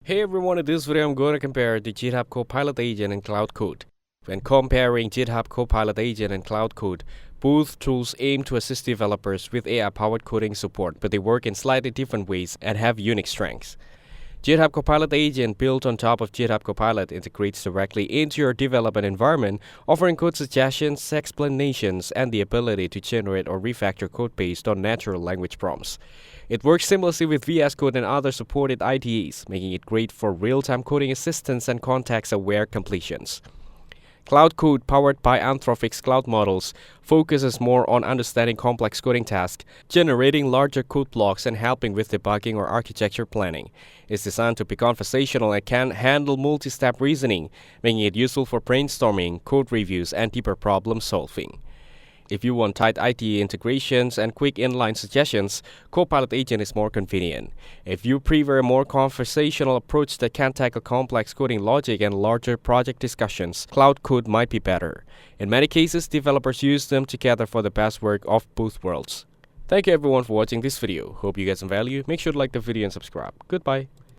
Hey everyone, in this video I'm going to compare the GitHub Copilot Agent and Claude Code. When comparing GitHub Copilot Agent and Claude Code, both tools aim to assist developers with AI-powered coding support, but they work in slightly different ways and have unique strengths. GitHub Copilot Agent, built on top of GitHub Copilot, integrates directly into your development environment, offering code suggestions, explanations, and the ability to generate or refactor code based on natural language prompts. It works seamlessly with VS Code and other supported IDEs, making it great for real-time coding assistance and context-aware completions. Claude Code, powered by Anthropic's cloud models, focuses more on understanding complex coding tasks, generating larger code blocks, and helping with debugging or architecture planning. It's designed to be conversational and can handle multi-step reasoning, making it useful for brainstorming, code reviews, and deeper problem solving. If you want tight IDE integrations and quick inline suggestions, Copilot Agent is more convenient. If you prefer a more conversational approach that can tackle complex coding logic and larger project discussions, Claude Code might be better. In many cases, developers use them together for the best work of both worlds. Thank you everyone for watching this video. Hope you get some value. Make sure to like the video and subscribe. Goodbye.